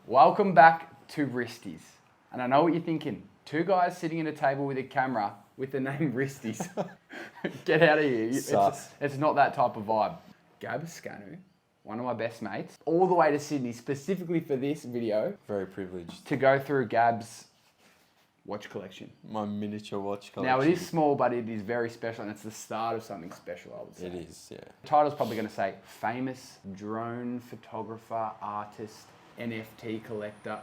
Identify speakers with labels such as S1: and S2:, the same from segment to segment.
S1: Welcome back to Wristies. And I know what you're thinking. Two guys sitting at a table with a camera with the name Wristies. Get out of here. It's not that type of vibe. Gab Scanu, one of my best mates, all the way to Sydney specifically for this video.
S2: Very privileged.
S1: To go through Gab's watch collection.
S2: My miniature watch collection.
S1: Now it is small, but it is very special, and it's the start of something special, I would say.
S2: It is, yeah.
S1: The title's probably going to say famous drone photographer, artist, NFT collector.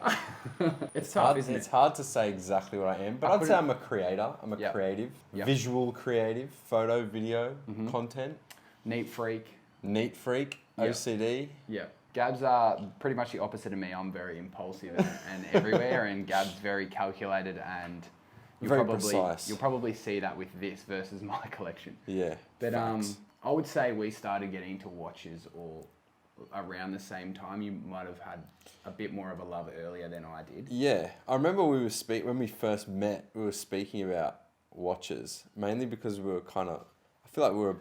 S1: It's tough,
S2: hard,
S1: isn't it?
S2: It's hard to say exactly what I am, but I'd say I'm a creator. I'm a creative, visual creative, photo, video, content.
S1: Neat freak.
S2: Neat freak, OCD.
S1: Yeah. Gab's pretty much the opposite of me. I'm very impulsive and everywhere, and Gab's very calculated, and
S2: precise.
S1: You'll probably see that with this versus my collection.
S2: Yeah.
S1: But I would say we started getting into watches or around the same time. You might have had a bit more of a love earlier than I did.
S2: Yeah. I remember when we first met, we were speaking about watches, mainly because we were kind of, I feel like we were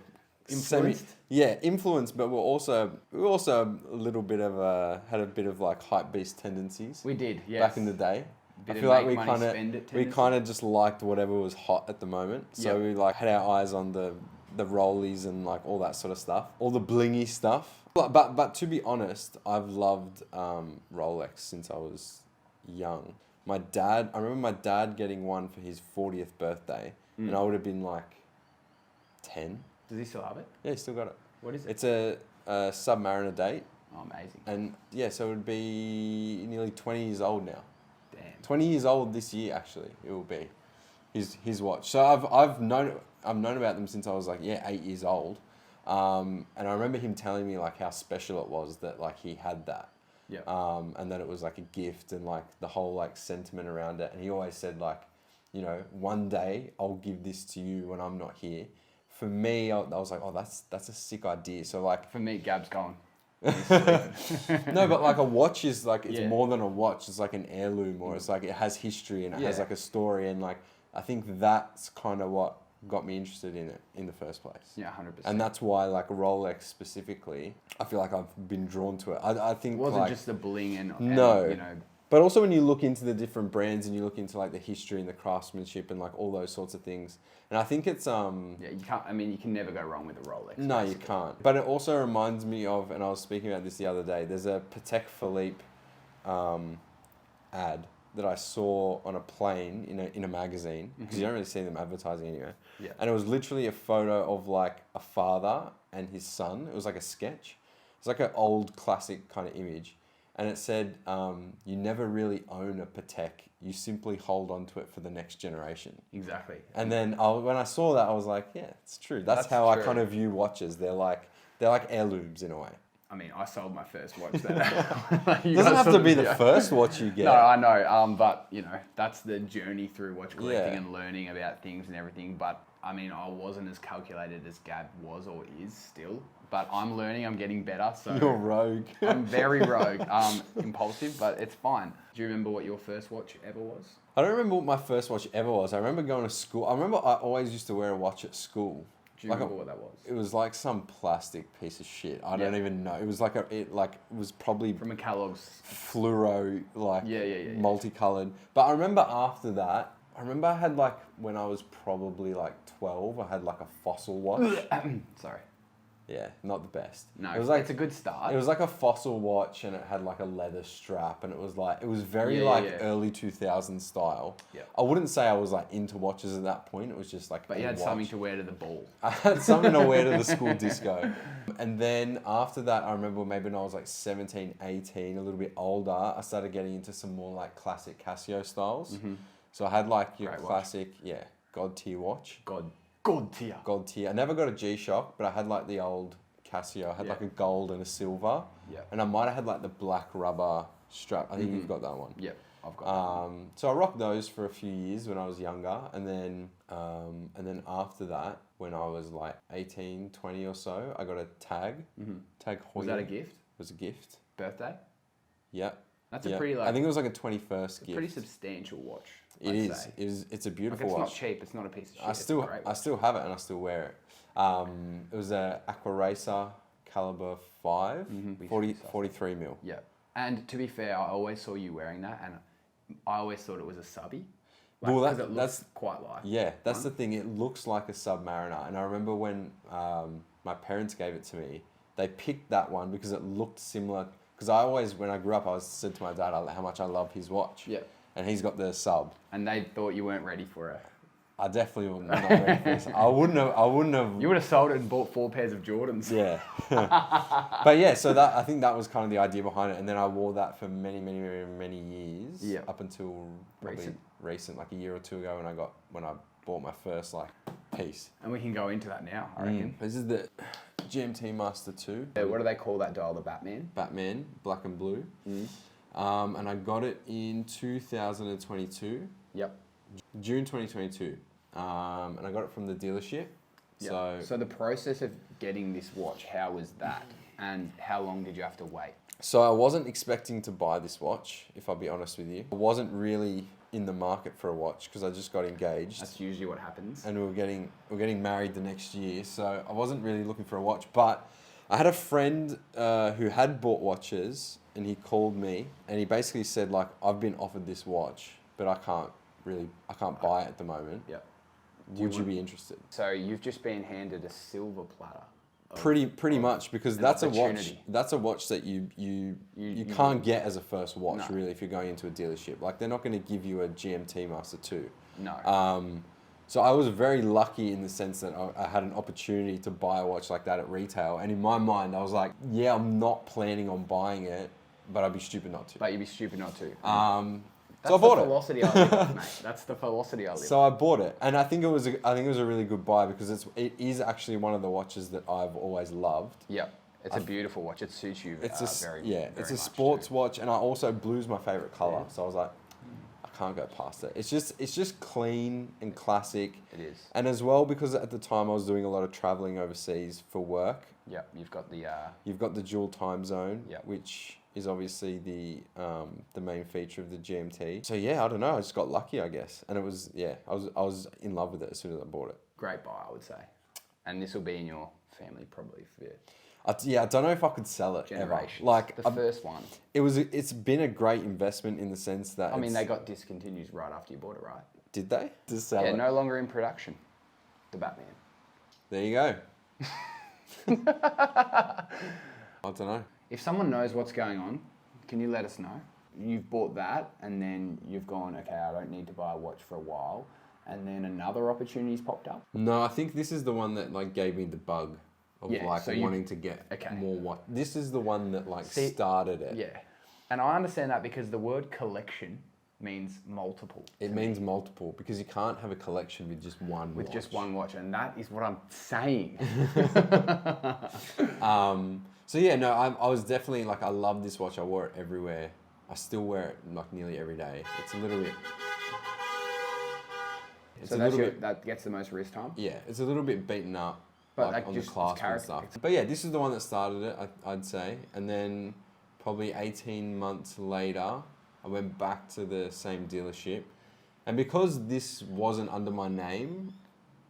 S1: influenced?
S2: Influenced, but we were also a little bit of had a bit of like hype beast tendencies.
S1: We did, yes.
S2: Back in the day. I feel like we kind of just liked whatever was hot at the moment. So we like had our eyes on the rollies and like all that sort of stuff, all the blingy stuff. But to be honest, I've loved Rolex since I was young. I remember my dad getting one for his 40th birthday, and I would have been like 10.
S1: Does he still have it?
S2: Yeah, he still got it.
S1: What is it?
S2: It's a Submariner date.
S1: Oh, amazing.
S2: And yeah, so it would be nearly 20 years old now.
S1: Damn.
S2: 20 years old this year, actually, it will be. His watch. So I've known about them since I was like 8 years old. And I remember him telling me like how special it was that like he had that.
S1: Yeah.
S2: And that it was like a gift and like the whole like sentiment around it. And he always said like, you know, one day I'll give this to you when I'm not here. For me, I was like, oh, that's a sick idea. So like
S1: for me, Gab's gone.
S2: No, but like a watch is like, it's more than a watch. It's like an heirloom, or it's like, it has history and it has like a story. And like, I think that's kind of what got me interested in it in the first place.
S1: Yeah, 100%.
S2: And that's why like Rolex specifically, I feel like I've been drawn to it. I think
S1: it wasn't
S2: like,
S1: just the bling and
S2: you know. But also when you look into the different brands and you look into like the history and the craftsmanship and like all those sorts of things. And I think it's
S1: you can't, I mean, you can never go wrong with a Rolex.
S2: No, basically. You can't. But it also reminds me of, and I was speaking about this the other day, there's a Patek Philippe ad that I saw on a plane in a magazine, because you don't really see them advertising anywhere. Yeah. And it was literally a photo of like a father and his son. It was like a sketch. It's like an old classic kind of image. And it said, you never really own a Patek. You simply hold on to it for the next generation.
S1: Exactly.
S2: And then when I saw that, I was like, yeah, it's true. That's how true. I kind of view watches. They're like heirlooms in a way.
S1: I mean, I sold my first watch. It
S2: doesn't have to be the first watch you get.
S1: No, I know. But, you know, that's the journey through watch collecting and learning about things and everything. But, I mean, I wasn't as calculated as Gab was or is still. But I'm learning. I'm getting better. So
S2: you're rogue.
S1: I'm very rogue. Impulsive, but it's fine. Do you remember what your first watch ever was?
S2: I don't remember what my first watch ever was. I remember going to school. I remember I always used to wear a watch at school.
S1: Do you remember what that was?
S2: It was like some plastic piece of shit. I don't even know. It was like it was probably
S1: from a Kellogg's
S2: fluoro, like multicolored. But I remember after that, I had like when I was probably like 12, I had like a Fossil watch.
S1: Sorry.
S2: Yeah, not the best.
S1: No, it was like, it's a good start.
S2: It was like a Fossil watch, and it had like a leather strap, and it was very early 2000s style. Yeah. I wouldn't say I was like into watches at that point. It was just like.
S1: But you had something to wear to the ball.
S2: I had something to wear to the school disco, and then after that, I remember maybe when I was like 17, 18, a little bit older, I started getting into some more like classic Casio styles. So I had like your classic, God tier watch.
S1: God tier.
S2: I never got a G-Shock, but I had like the old Casio. I had like a gold and a silver. Yeah. And I might have had like the black rubber strap. I think you've got that one.
S1: Yep, I've got that one. So
S2: I rocked those for a few years when I was younger. And then after that, when I was like 18, 20 or so, I got a Tag. Tag Heuer.
S1: Was that a gift?
S2: It was a gift.
S1: Birthday?
S2: Yeah.
S1: That's a pretty
S2: I think it was like a 21st gift.
S1: Pretty substantial watch.
S2: It is. It's a beautiful watch.
S1: It's not cheap. It's not a piece of shit.
S2: I still have it and I still wear it. It was a Aqua Racer caliber 5, 43 mil.
S1: Yeah. And to be fair, I always saw you wearing that, and I always thought it was a subby.
S2: Well,
S1: that's quite like.
S2: Yeah, that's the thing. It looks like a Submariner, and I remember when my parents gave it to me, they picked that one because it looked similar. Because I always, when I grew up, I said to my dad how much I love his watch.
S1: Yeah.
S2: And he's got the Sub.
S1: And they thought you weren't ready for it.
S2: I definitely wasn't not ready for this. I wouldn't have.
S1: You would have sold it and bought 4 pairs of Jordans.
S2: Yeah. But yeah, so I think that was kind of the idea behind it, and then I wore that for many years.
S1: Yeah.
S2: Up until probably recent, like a year or two ago, when I bought my first piece.
S1: And we can go into that now, I reckon.
S2: This is the GMT Master 2.
S1: Yeah, what do they call that dial? The Batman?
S2: Batman, black and blue. And I got it in 2022.
S1: Yep.
S2: June 2022. And I got it from the dealership. Yep.
S1: So the process of getting this watch, how was that? And how long did you have to wait?
S2: So I wasn't expecting to buy this watch, if I'll be honest with you. I wasn't really in the market for a watch because I just got engaged.
S1: That's usually what happens.
S2: And we were getting married the next year, so I wasn't really looking for a watch. But I had a friend who had bought watches, and he called me, and he basically said I've been offered this watch, but I can't buy it at the moment.
S1: Yep.
S2: Would you be interested?
S1: So you've just been handed a silver platter.
S2: Pretty much, because that's a watch. That's a watch that you can't get as a first watch, really, if you're going into a dealership. They're not going to give you a GMT Master 2.
S1: No.
S2: So I was very lucky in the sense that I had an opportunity to buy a watch like that at retail, and in my mind, I was like, yeah, I'm not planning on buying it, but I'd be stupid not to.
S1: But you'd be stupid not to.
S2: So I bought it.
S1: That's the velocity I live off, mate. That's the velocity I live off.
S2: So I bought it, and I think it was a really good buy because it is actually one of the watches that I've always loved.
S1: Yep, it's a beautiful watch. It suits you.
S2: It's a sports watch, and blue's my favorite color. Yeah. So I was like, I can't go past it. It's just clean and classic.
S1: It is.
S2: And as well, because at the time I was doing a lot of traveling overseas for work.
S1: Yep, you've
S2: got the dual time zone.
S1: Yep.
S2: Which is obviously the main feature of the GMT. So yeah, I don't know. I just got lucky, I guess. And it was I was in love with it as soon as I bought it.
S1: Great buy, I would say. And this will be in your family probably for
S2: I don't know if I could sell it
S1: generations.
S2: Ever.
S1: First one.
S2: It's been a great investment in the sense that
S1: they got discontinued right after you bought it, right?
S2: Did they? To sell it?
S1: No longer in production. The Batman.
S2: There you go. I don't know.
S1: If someone knows what's going on, can you let us know? You've bought that, and then you've gone, okay, I don't need to buy a watch for a while, and then another opportunity's popped up?
S2: No, I think this is the one that gave me the bug of wanting to get more watch. This is the one that started it.
S1: Yeah. And I understand that because the word collection means multiple.
S2: It means multiple because you can't have a collection with just one watch.
S1: Just one watch, and that is what I'm saying.
S2: So yeah, no, I was definitely I love this watch. I wore it everywhere. I still wear it nearly every day. It's a little bit.
S1: That gets the most wrist time.
S2: Yeah, it's a little bit beaten up,
S1: but
S2: on the clasp and stuff. But yeah, this is the one that started it, I'd say. And then probably 18 months later, I went back to the same dealership, and because this wasn't under my name,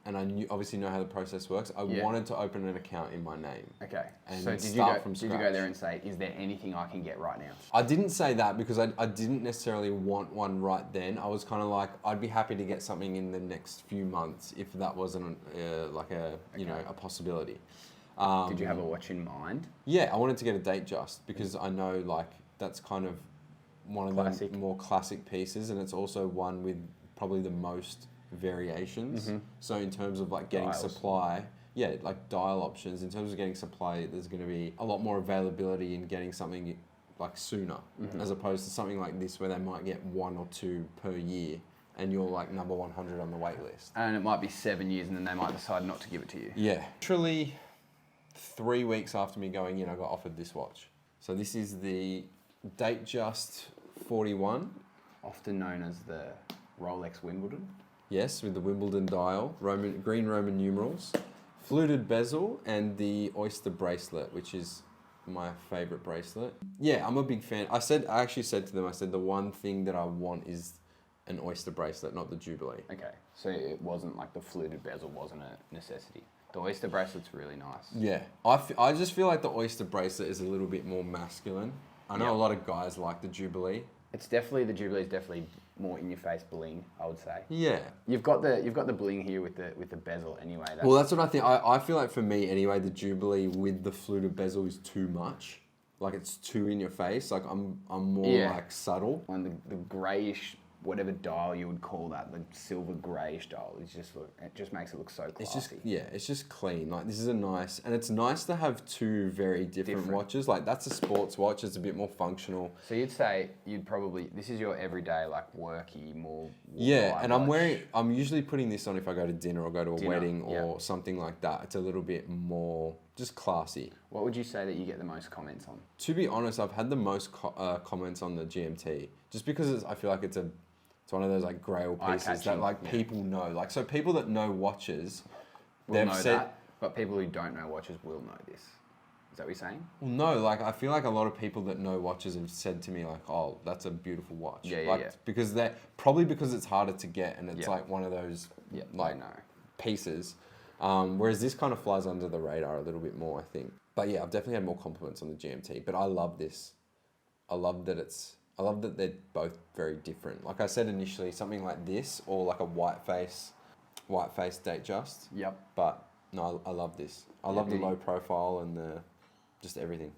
S2: and I obviously know how the process works, I wanted to open an account in my name.
S1: Okay.
S2: And
S1: so did you go there and say, is there anything I can get right now?
S2: I didn't say that because I didn't necessarily want one right then. I was kind of like, I'd be happy to get something in the next few months if that wasn't a possibility.
S1: Did you have a watch in mind?
S2: Yeah, I wanted to get a Date Just because I know that's kind of one of the more classic pieces, and it's also one with probably the most variations. Mm-hmm. So in terms of getting dials. Supply, dial options, in terms of getting supply, there's going to be a lot more availability in getting something sooner, as opposed to something like this where they might get 1 or 2 per year and you're number 100 on the wait list.
S1: And it might be 7 years and then they might decide not to give it to you.
S2: Yeah. Literally 3 weeks after me going in, I got offered this watch. So this is the Date Just 41.
S1: Often known as the Rolex Wimbledon.
S2: Yes, with the Wimbledon dial, green Roman numerals, fluted bezel, and the oyster bracelet, which is my favourite bracelet. Yeah, I'm a big fan. I actually said to them, the one thing that I want is an oyster bracelet, not the Jubilee.
S1: Okay, so it wasn't the fluted bezel wasn't a necessity. The oyster bracelet's really nice.
S2: Yeah, I just feel like the oyster bracelet is a little bit more masculine. I know a lot of guys like the Jubilee.
S1: The Jubilee's definitely more in your face bling, I would say.
S2: Yeah.
S1: You've got the bling here with the bezel anyway.
S2: Well, that's what I think. I feel like for me anyway, the Jubilee with the fluted bezel is too much. Like it's too in your face. Like I'm more like subtle.
S1: And the greyish, whatever dial you would call that, the silver greyish dial, it just makes it look so classy.
S2: It's just clean. Like this is and it's nice to have two very different watches. Like that's a sports watch. It's a bit more functional.
S1: So you'd say this is your everyday like worky more.
S2: Yeah, and I'm usually putting this on if I go to dinner or go to a wedding or something like that. It's a little bit more just classy.
S1: What would you say that you get the most comments on?
S2: To be honest, I've had the most comments on the GMT just because I feel like it's one of those like grail pieces that like people know. Like so people that know watches,
S1: they've said that, but people who don't know watches will know this. Is that what you're saying?
S2: Well, no, like I feel like a lot of people that know watches have said to me like, "Oh, that's a beautiful watch."
S1: Yeah.
S2: Because because it's harder to get and it's like one of those pieces. Whereas this kind of flies under the radar a little bit more, I think. But yeah, I've definitely had more compliments on the GMT. But I love this. I love that they're both very different. Like I said initially, something like this or like a white face date just.
S1: Yep.
S2: But no, I love this. I love the low profile and just everything.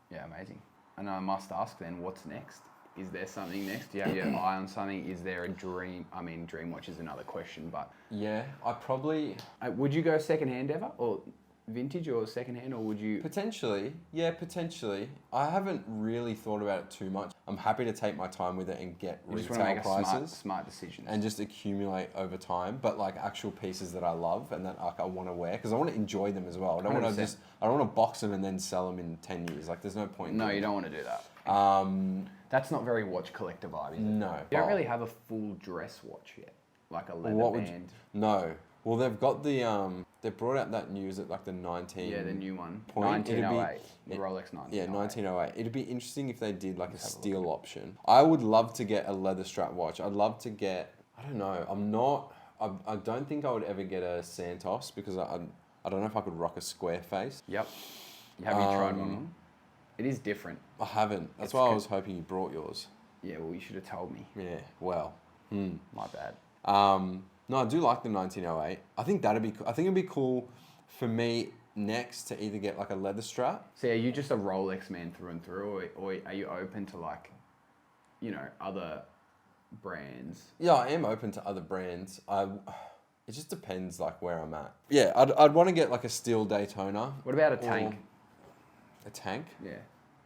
S1: Yeah, amazing. And I must ask then, what's next? Is there something next? Do you have your eye on something? Is there a dream? I mean, dream watch is another question, but...
S2: Yeah, I probably...
S1: Would you go second-hand ever? Or vintage or second-hand, or would you...
S2: Potentially. Yeah, potentially. I haven't really thought about it too much. I'm happy to take my time with it and get retail prices.
S1: Smart decisions.
S2: And just accumulate over time. But like actual pieces that I love and that like I want to wear. Because I want to enjoy them as well. I don't want to box them and then sell them in 10 years. Like there's no point.
S1: No, you don't want to do that. That's not very watch collector vibe, is it?
S2: No.
S1: You don't really have a full dress watch yet. Like a leather band.
S2: No. Well, they've got they brought out that news at like the 19...
S1: Yeah, the new one.
S2: Point.
S1: 1908. The Rolex 1908.
S2: Yeah, 1908. It'd be interesting if they did like a steel option. I would love to get a leather strap watch. I'd love to get... I don't know. I don't think I would ever get a Santos because I don't know if I could rock a square face.
S1: Yep. Have you tried one on? It is different.
S2: I haven't. That's why I was hoping you brought yours.
S1: Yeah, well, you should have told me.
S2: Yeah, well.
S1: My bad.
S2: No, I do like the 1908. I think it'd be cool for me next to either get like a leather strap.
S1: So are you just a Rolex man through and through, or are you open to like, other brands?
S2: Yeah, I am open to other brands. It just depends like where I'm at. Yeah, I'd want to get like a steel Daytona.
S1: What about a tank?
S2: A tank?
S1: Yeah.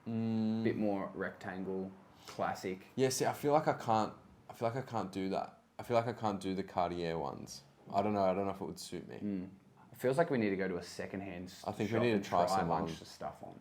S1: Bit more rectangle, classic.
S2: Yeah, see, I feel like I can't do that. I feel like I can't do the Cartier ones. I don't know if it would suit me.
S1: It feels like we need to go to a second-hand shop.
S2: I think we need to try
S1: a bunch of stuff on.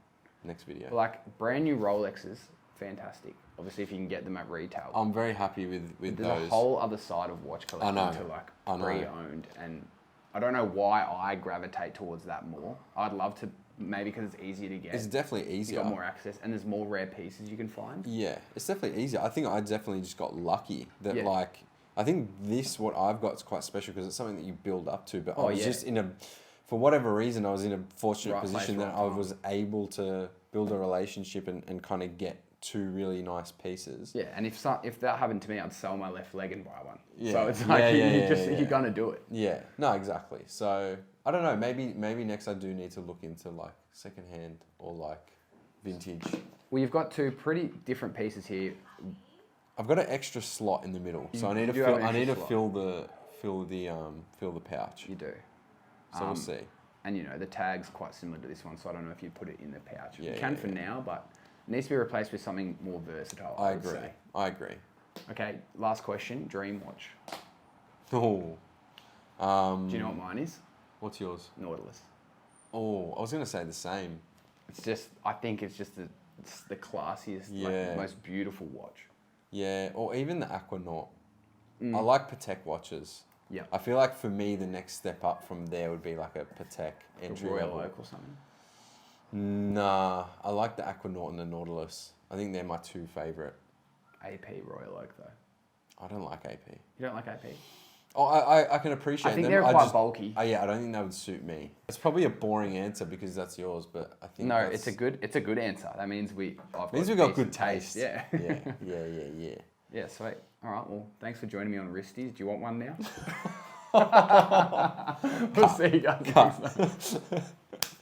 S2: Next video.
S1: Like brand new Rolexes, fantastic. Obviously, if you can get them at retail.
S2: I'm very happy with those.
S1: There's a whole other side of watch collecting to like pre-owned, and I don't know why I gravitate towards that more. I'd love to. Maybe because it's easier to get.
S2: It's definitely easier.
S1: You got more access, and there's more rare pieces you can find.
S2: Yeah, it's definitely easier. I think I definitely just got lucky that like I think what I've got is quite special because it's something that you build up to. But I was just for whatever reason, I was in a fortunate position that I was able to build a relationship and kind of get two really nice pieces.
S1: Yeah, and if that happened to me, I'd sell my left leg and buy one. Yeah. So it's like you're gonna do it.
S2: Yeah, no, exactly. So I don't know. Maybe next I do need to look into like secondhand or like vintage.
S1: Well, you've got two pretty different pieces here.
S2: I've got an extra slot in the middle, so I need to fill the pouch.
S1: You do.
S2: So we'll see.
S1: And the tag's quite similar to this one, so I don't know if you put it in the pouch. You can for now, but it needs to be replaced with something more versatile. I
S2: agree.
S1: Okay, last question. Dream watch.
S2: Oh.
S1: Do you know what mine is?
S2: What's yours?
S1: Nautilus.
S2: Oh, I was going to say the same.
S1: I think it's the classiest, most beautiful watch.
S2: Yeah, or even the Aquanaut. I like Patek watches.
S1: Yeah.
S2: I feel like for me, the next step up from there would be like a Patek entry
S1: Royal
S2: level.
S1: Oak or something.
S2: Nah, I like the Aquanaut and the Nautilus. I think they're my two favourite.
S1: AP Royal Oak though.
S2: I don't like AP.
S1: You don't like AP?
S2: Oh, I can appreciate them.
S1: I think they're quite bulky.
S2: Yeah, I don't think that would suit me. It's probably a boring answer because that's yours, but I think
S1: no, it's a good answer. That means we've
S2: got good taste.
S1: Yeah.
S2: Yeah.
S1: Yeah, sweet. All right, well, thanks for joining me on Wristies. Do you want one now? We'll see you guys next time.